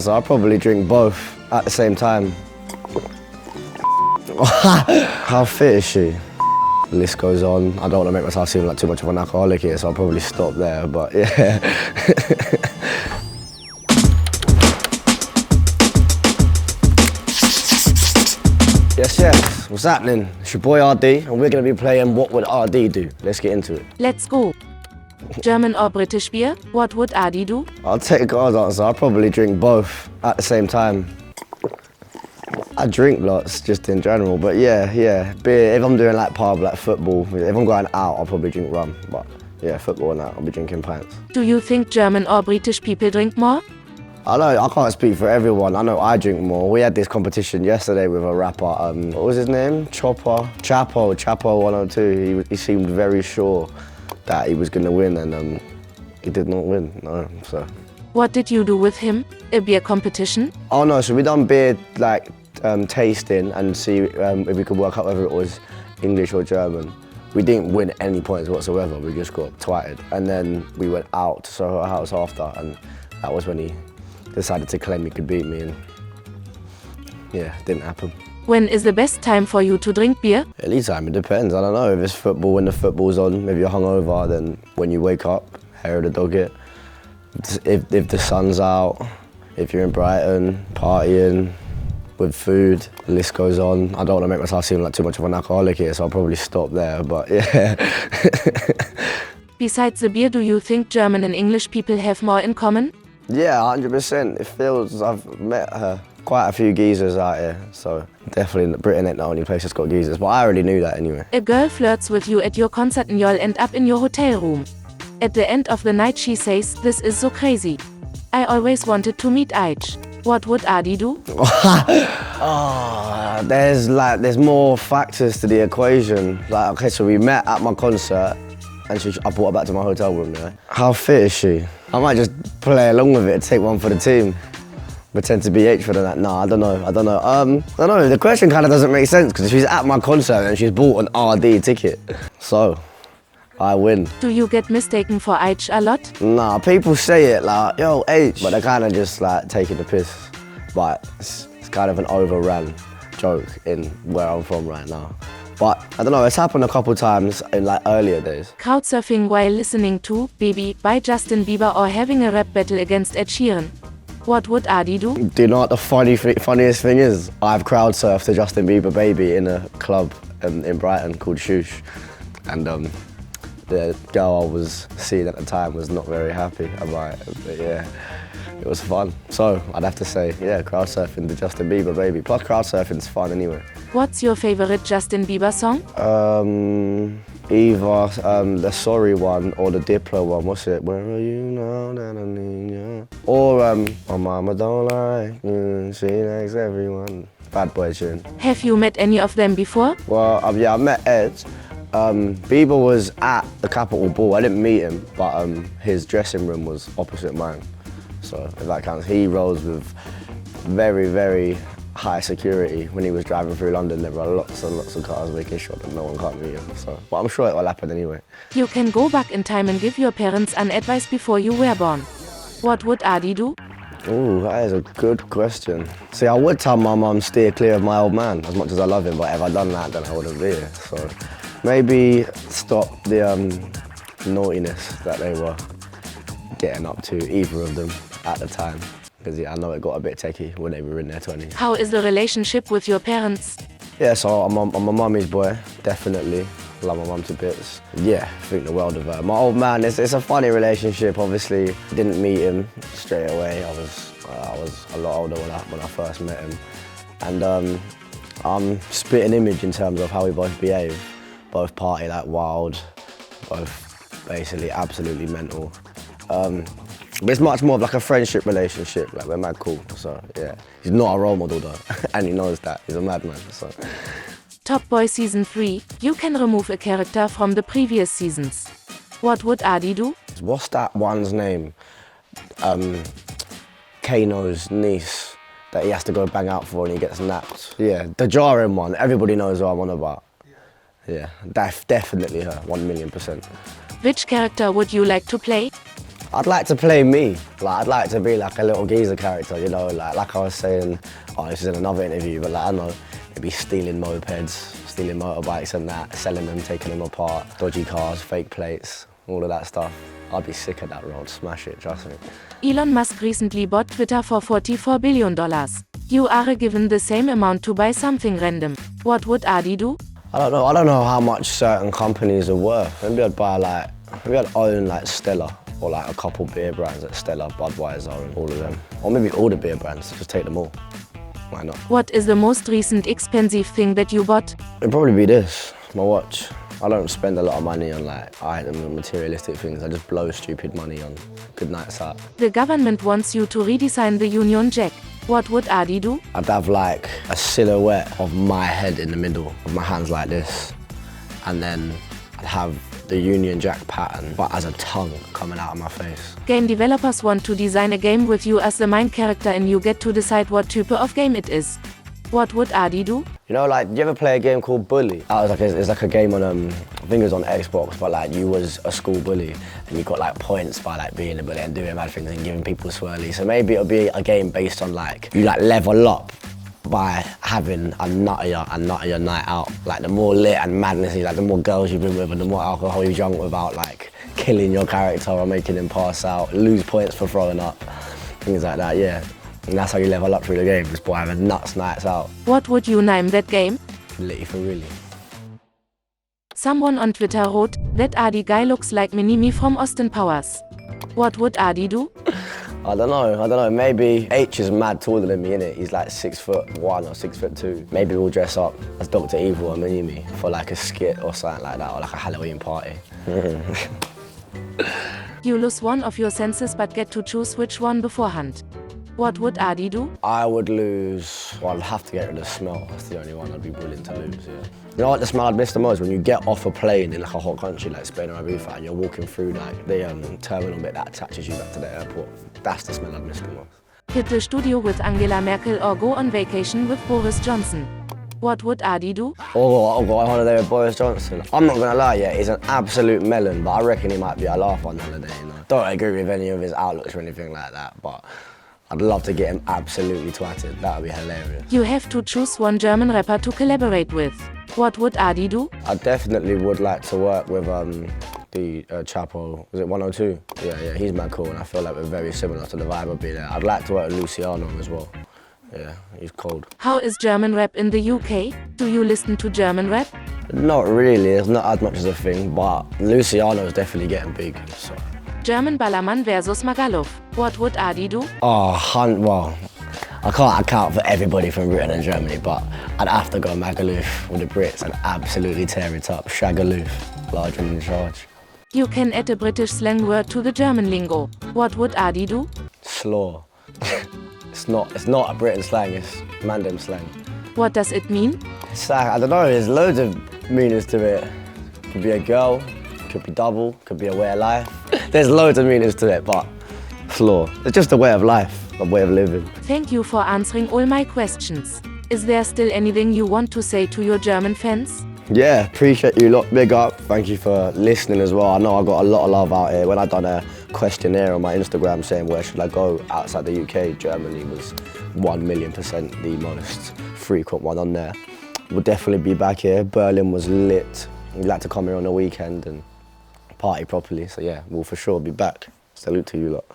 So I probably drink both at the same time. How fit is she? The list goes on. I don't want to make myself seem like too much of an alcoholic here, so I'll probably stop there, but yeah. Yes, what's happening? It's your boy RD, and we're going to be playing What Would RD Do? Let's get into it. Let's go. German or British beer? What would Adi do? I'll take God's answer. I'll probably drink both at the same time. I drink lots, just in general, but yeah, beer. If I'm doing like pub, like football, if I'm going out, I'll probably drink rum, but yeah, football and that, I'll be drinking pints. Do you think German or British people drink more? I know, I can't speak for everyone. I know I drink more. We had this competition yesterday with a rapper, what was his name? Chapo 102. He seemed very sure that he was gonna win, and he did not win, no, so. What did you do with him? A beer competition? Oh no, so we done beer like tasting and see if we could work out whether it was English or German. We didn't win any points whatsoever, we just got twatted. And then we went out to Soho House after, and that was when he decided to claim he could beat me, and yeah, didn't happen. When is the best time for you to drink beer? Any time, it depends. I don't know, if it's football, when the football's on, if you're hungover, then when you wake up, hair of the dog it. If the sun's out, if you're in Brighton, partying, with food, the list goes on. I don't want to make myself seem like too much of an alcoholic here, so I'll probably stop there, but yeah. Besides the beer, do you think German and English people have more in common? Yeah, 100%. It feels, I've met quite a few geezers out here, so definitely Britain ain't the only place that's got geezers, but I already knew that anyway. A girl flirts with you at your concert and you'll end up in your hotel room. At the end of the night she says, "This is so crazy. I always wanted to meet Aitch." What would Adi do? There's more factors to the equation. Like, okay, so we met at my concert, and I brought her back to my hotel room, yeah? How fit is she? I might just play along with it, take one for the team. Pretend to be H for the night. Nah, I don't know. I don't know, the question kind of doesn't make sense, because she's at my concert and she's bought an RD ticket. So, I win. Do you get mistaken for Aitch a lot? Nah, people say it like, yo, H, but they're kind of just like taking the piss. But it's kind of an overran joke in where I'm from right now. But I don't know, it's happened a couple times in like earlier days. Crowdsurfing while listening to Baby by Justin Bieber or having a rap battle against Ed Sheeran. What would Adi do? Do you know what the funniest thing is? I've crowd surfed to Justin Bieber Baby in a club in Brighton called Shoosh. And the girl I was seeing at the time was not very happy about it, but yeah, it was fun. So I'd have to say, yeah, crowd surfing to Justin Bieber Baby. Plus crowd surfing's fun anyway. What's your favorite Justin Bieber song? Either the Sorry one or the Diplo one. What's it? Where are you now that I need you? Or my mama don't like you, she likes everyone. Bad Boy tune. Have you met any of them before? Well, yeah, I met Ed. Bieber was at the Capitol Ball. I didn't meet him, but his dressing room was opposite mine. So if that counts, he rose with very, very high security. When he was driving through London, there were lots and lots of cars making sure that no one can't meet him. So, but I'm sure it will happen anyway. You can go back in time and give your parents an advice before you were born. What would Adi do? Ooh, that is a good question. See, I would tell my mum steer clear of my old man, as much as I love him, but if I'd done that, then I wouldn't be here. So maybe stop the naughtiness that they were getting up to, either of them, at the time. Because yeah, I know it got a bit techie when they were in their 20s. How is the relationship with your parents? Yeah, so I'm a mummy's boy, definitely. Love my mum to bits. Yeah, think the world of her. My old man, it's a funny relationship, obviously. Didn't meet him straight away. I was a lot older when I first met him. And I'm spit an image in terms of how we both behave. Both party like wild, both basically absolutely mental. But it's much more of like a friendship relationship, like we're mad cool, so yeah. He's not a role model though, and he knows that, he's a madman, so. Top Boy Season 3, you can remove a character from the previous seasons. What would Adi do? What's that one's name? Kano's niece, that he has to go bang out for and he gets napped. Yeah, the jarring one, everybody knows what I'm on about. Yeah, definitely her, 1,000,000%. Which character would you like to play? I'd like to play me. Like, I'd like to be like a little geezer character, you know, like I was saying, this is in another interview, but like, I don't know, maybe stealing mopeds, stealing motorbikes and that, selling them, taking them apart, dodgy cars, fake plates, all of that stuff. I'd be sick of that role, smash it, trust me. Elon Musk recently bought Twitter for $44 billion. You are given the same amount to buy something random. What would Adi do? I don't know how much certain companies are worth. Maybe I'd own like Stella or like a couple beer brands at Stella, Budweiser and all of them. Or maybe all the beer brands, just take them all. Why not? What is the most recent expensive thing that you bought? It'd probably be this, my watch. I don't spend a lot of money on like items and materialistic things. I just blow stupid money on good nights out. The government wants you to redesign the Union Jack. What would Adi do? I'd have like a silhouette of my head in the middle, with my hands like this. And then I'd have the Union Jack pattern, but as a tongue coming out of my face. Game developers want to design a game with you as the main character and you get to decide what type of game it is. What would Adi do? You know, like, you ever play a game called Bully? It's like a game on, I think it was on Xbox, but like you was a school bully and you got like points by like being a bully and doing bad things and giving people swirly. So maybe it'll be a game based on like, you like level up by having a nuttier night out. Like the more lit and madnessy, like the more girls you've been with and the more alcohol you've drunk without like killing your character or making him pass out, lose points for throwing up, things like that, yeah. And that's how you level up through the game, just by having nuts nights out. What would you name that game? Litty for really. Someone on Twitter wrote, that Adi guy looks like Mini-Me from Austin Powers. What would Adi do? I don't know, maybe H is mad taller than me, innit? He's like 6'1" or 6'2". Maybe we'll dress up as Dr. Evil or Mini-Me for like a skit or something like that, or like a Halloween party. You lose one of your senses but get to choose which one beforehand. What would Adi do? I would lose, well, I'd have to get rid of the smell. That's the only one I'd be willing to lose, yeah. You know what the smell I'd miss the most? When you get off a plane in like a hot country like Spain or Ibiza and you're walking through like the terminal bit that attaches you back to the airport. That's the smell I'd miss the most. Hit the studio with Angela Merkel or go on vacation with Boris Johnson. What would Adi do? Or I'll go on holiday with Boris Johnson. I'm not gonna lie, yeah, he's an absolute melon, but I reckon he might be a laugh on holiday, you know. Don't agree with any of his outlooks or anything like that, but I'd love to get him absolutely twatted. That would be hilarious. You have to choose one German rapper to collaborate with. What would Adi do? I definitely would like to work with the Chapo, was it 102? Yeah, he's mad cool, and I feel like we're very similar to the vibe would be there. I'd like to work with Luciano as well. Yeah, he's cold. How is German rap in the UK? Do you listen to German rap? Not really, it's not as much as a thing, but Luciano is definitely getting big, so. German Ballermann versus Magaluf. What would Adi do? Well, I can't account for everybody from Britain and Germany, but I'd have to go Magaluf with the Brits and absolutely tear it up. Shagaloof, large and in charge. You can add a British slang word to the German lingo. What would Adi do? Slaw. It's not a Britain slang, it's Mandem slang. What does it mean? It's like, I don't know, there's loads of meanings to it. Could be a girl, could be double, could be a way of life. There's loads of meanings to it, but slaw. It's just a way of life, a way of living. Thank you for answering all my questions. Is there still anything you want to say to your German fans? Yeah, appreciate you lot, big up. Thank you for listening as well. I know I got a lot of love out here. When I done a questionnaire on my Instagram saying where should I go outside the UK, Germany was 1,000,000% the most frequent one on there. We'll definitely be back here. Berlin was lit. We'd like to come here on the weekend and party properly. So yeah, we'll for sure be back. Salute to you lot.